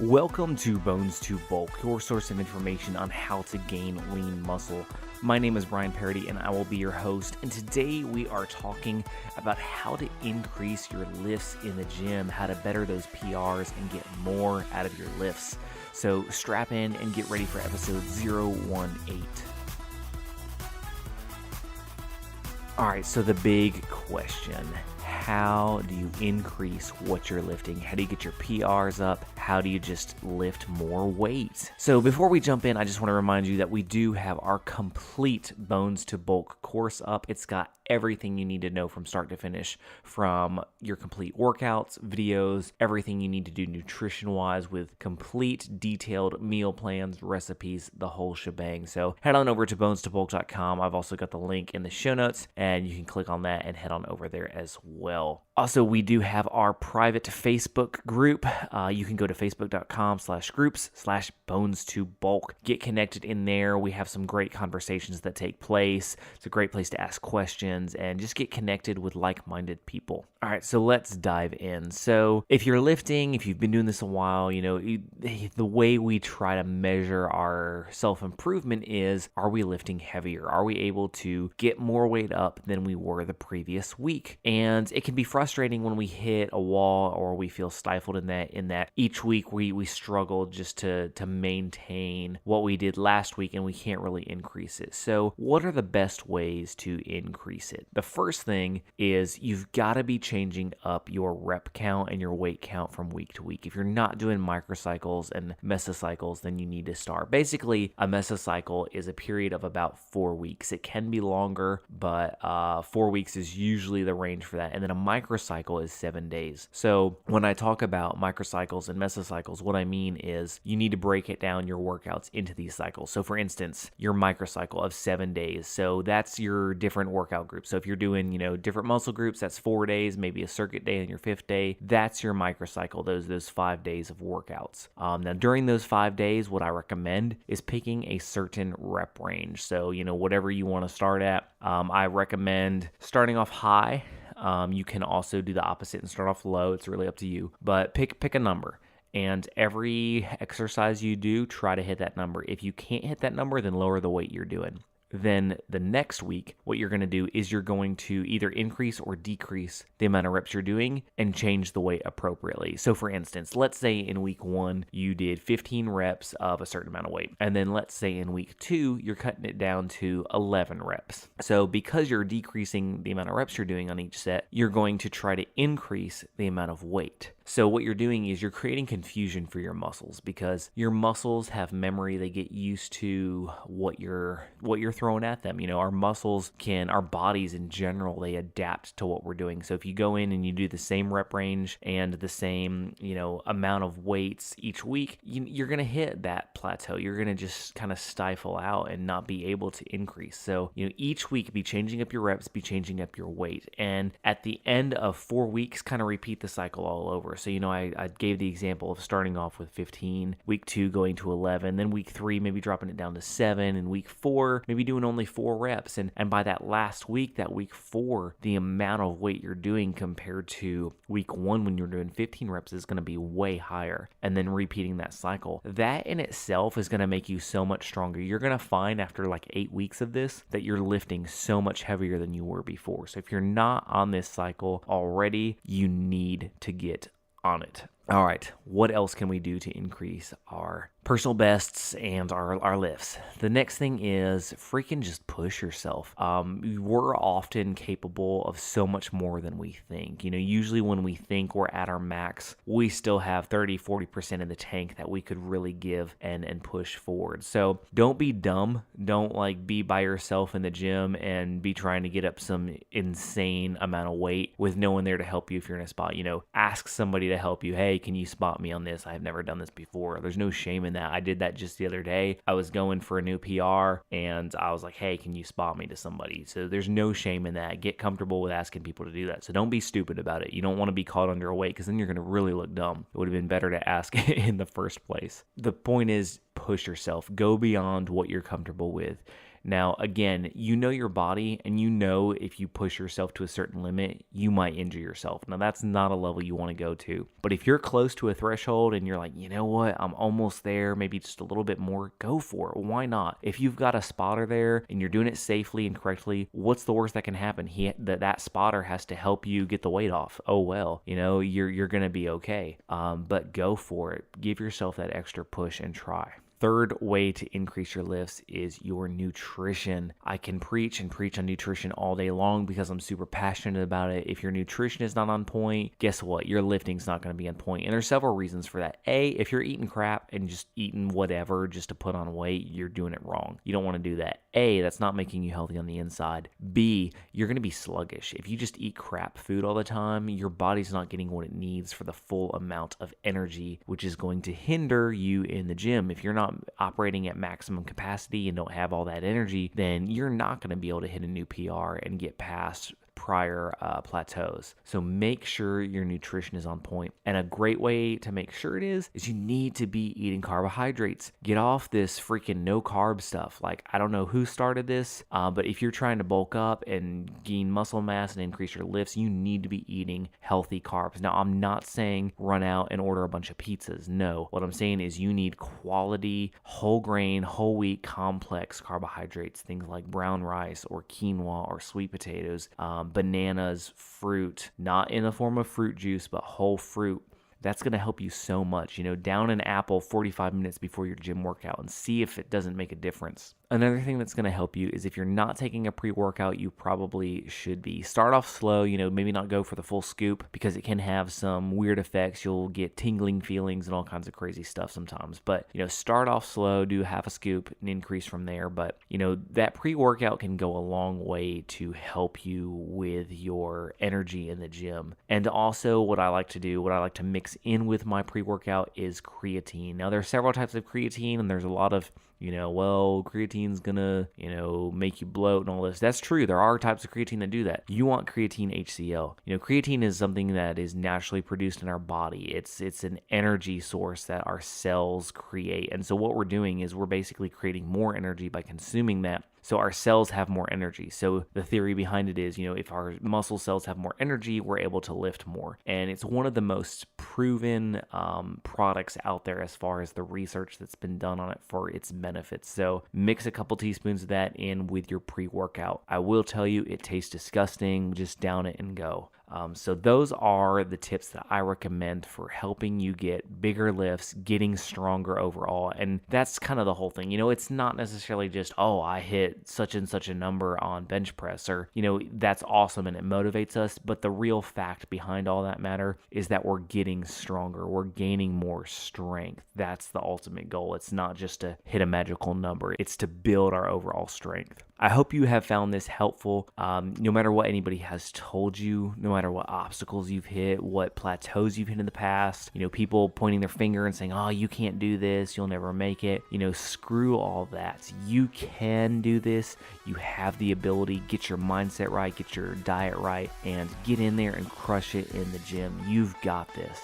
Welcome to Bones to Bulk, your source of information on how to gain lean muscle. My name is Brian Parody and I will be your host, and today we are talking about how to increase your lifts in the gym, how to better those PRs and get more out of your lifts. So strap in and get ready for episode 018. Alright, so the big question. How do you increase what you're lifting? How do you get your PRs up? How do you just lift more weight? So before we jump in, I just want to remind you that we do have our complete Bones to Bulk course up. It's got everything you need to know from start to finish, from your complete workouts, videos, everything you need to do nutrition-wise with complete detailed meal plans, recipes, the whole shebang. So head on over to bonestobulk.com. I've also got the link in the show notes, and you can click on that and head on over there as well. Also, we do have our private Facebook group. You can go to facebook.com/groups/bones2bulk. Get connected in there. We have some great conversations that take place. It's a great place to ask questions and just get connected with like-minded people. All right, so let's dive in. So if you're lifting, if you've been doing this a while, the way we try to measure our self-improvement is, are we lifting heavier? Are we able to get more weight up than we were the previous week? And it can be frustrating when we hit a wall or we feel stifled in that each week we struggle just to maintain what we did last week and we can't really increase it. So what are the best ways to increase it? The first thing is you've got to be changing up your rep count and your weight count from week to week. If you're not doing microcycles and mesocycles, then you need to start. Basically, a mesocycle is a period of about 4 weeks. It can be longer, but 4 weeks is usually the range for that. And then a microcycle is 7 days. So when I talk about microcycles and mesocycles, what I mean is you need to break it down, your workouts, into these cycles. So for instance, your microcycle of 7 days. So that's your different workout groups. So if you're doing, different muscle groups, that's 4 days, maybe a circuit day on your 5th day. That's your microcycle, those 5 days of workouts. Now during those 5 days, what I recommend is picking a certain rep range. So, whatever you want to start at. I recommend starting off high. You can also do the opposite and start off low. It's really up to you, but pick a number. And every exercise you do, try to hit that number. If you can't hit that number, then lower the weight you're doing. Then the next week, what you're going to do is you're going to either increase or decrease the amount of reps you're doing and change the weight appropriately. So for instance, let's say in week 1, you did 15 reps of a certain amount of weight. And then let's say in week 2, you're cutting it down to 11 reps. So because you're decreasing the amount of reps you're doing on each set, you're going to try to increase the amount of weight. So what you're doing is you're creating confusion for your muscles because your muscles have memory. They get used to what you're throwing at them. Our muscles our bodies in general, they adapt to what we're doing. So if you go in and you do the same rep range and the same, amount of weights each week, you're going to hit that plateau. You're going to just kind of stifle out and not be able to increase. So, each week be changing up your reps, be changing up your weight. And at the end of 4 weeks, kind of repeat the cycle all over. So, I gave the example of starting off with 15, week 2 going to 11, then week 3 maybe dropping it down to 7, and week 4 maybe doing only 4 reps. And by that last week, that week 4, the amount of weight you're doing compared to week 1 when you're doing 15 reps is going to be way higher. And then repeating that cycle. That in itself is going to make you so much stronger. You're going to find after like 8 weeks of this that you're lifting so much heavier than you were before. So if you're not on this cycle already, you need to get on it. All right, what else can we do to increase our personal bests and our lifts? The next thing is freaking just push yourself. We're often capable of so much more than we think. Usually when we think we're at our max, we still have 30-40% in the tank that we could really give and push forward. So don't be dumb. Don't be by yourself in the gym and be trying to get up some insane amount of weight with no one there to help you if you're in a spot. Ask somebody to help you. Hey, can you spot me on this? I have never done this before. There's no shame in that. I did that just the other day. I was going for a new PR and I was like, hey, can you spot me to somebody? So there's no shame in that. Get comfortable with asking people to do that. So don't be stupid about it. You don't want to be caught under a weight because then you're going to really look dumb. It would have been better to ask in the first place. The point is push yourself. Go beyond what you're comfortable with. Now, again, you know your body, and you know if you push yourself to a certain limit, you might injure yourself. Now, that's not a level you want to go to. But if you're close to a threshold and you're like, you know what, I'm almost there, maybe just a little bit more, go for it. Why not? If you've got a spotter there and you're doing it safely and correctly, what's the worst that can happen? That spotter has to help you get the weight off. Oh well, you're gonna be okay. But go for it. Give yourself that extra push and try. Third way to increase your lifts is your nutrition. I can preach and preach on nutrition all day long because I'm super passionate about it. If your nutrition is not on point, guess what? Your lifting's not going to be on point. And there's several reasons for that. A, if you're eating crap and just eating whatever just to put on weight, you're doing it wrong. You don't want to do that. A, that's not making you healthy on the inside. B, you're going to be sluggish. If you just eat crap food all the time, your body's not getting what it needs for the full amount of energy, which is going to hinder you in the gym. If you're not operating at maximum capacity and don't have all that energy, then you're not going to be able to hit a new PR and get past prior plateaus. So make sure your nutrition is on point. And a great way to make sure it is you need to be eating carbohydrates. Get off this freaking no carb stuff. Like, I don't know who started this, but if you're trying to bulk up and gain muscle mass and increase your lifts, you need to be eating healthy carbs. Now, I'm not saying run out and order a bunch of pizzas. No, what I'm saying is you need quality, whole grain, whole wheat, complex carbohydrates, things like brown rice or quinoa or sweet potatoes, bananas, fruit, not in the form of fruit juice, but whole fruit. That's going to help you so much. Down an apple 45 minutes before your gym workout and see if it doesn't make a difference. Another thing that's going to help you is if you're not taking a pre-workout, you probably should be. Start off slow, maybe not go for the full scoop because it can have some weird effects. You'll get tingling feelings and all kinds of crazy stuff sometimes. But, start off slow, do half a scoop and increase from there. But, that pre-workout can go a long way to help you with your energy in the gym. And also what I like to mix in with my pre-workout is creatine. Now, there are several types of creatine, and there's a lot of creatine's gonna, make you bloat and all this. That's true. There are types of creatine that do that. You want creatine HCl. Creatine is something that is naturally produced in our body. It's an energy source that our cells create. And so what we're doing is we're basically creating more energy by consuming that. So our cells have more energy. So the theory behind it is, if our muscle cells have more energy, we're able to lift more. And it's one of the most proven products out there as far as the research that's been done on it for its benefits. So mix a couple teaspoons of that in with your pre-workout. I will tell you, it tastes disgusting. Just down it and go. So those are the tips that I recommend for helping you get bigger lifts, getting stronger overall. And that's kind of the whole thing. It's not necessarily just, I hit such and such a number on bench press or, that's awesome and it motivates us. But the real fact behind all that matter is that we're getting stronger. We're gaining more strength. That's the ultimate goal. It's not just to hit a magical number. It's to build our overall strength. I hope you have found this helpful. No matter what anybody has told you, no matter what obstacles you've hit, what plateaus you've hit in the past, people pointing their finger and saying, you can't do this, you'll never make it. Screw all that. You can do this. You have the ability. Get your mindset right, get your diet right, and get in there and crush it in the gym. You've got this.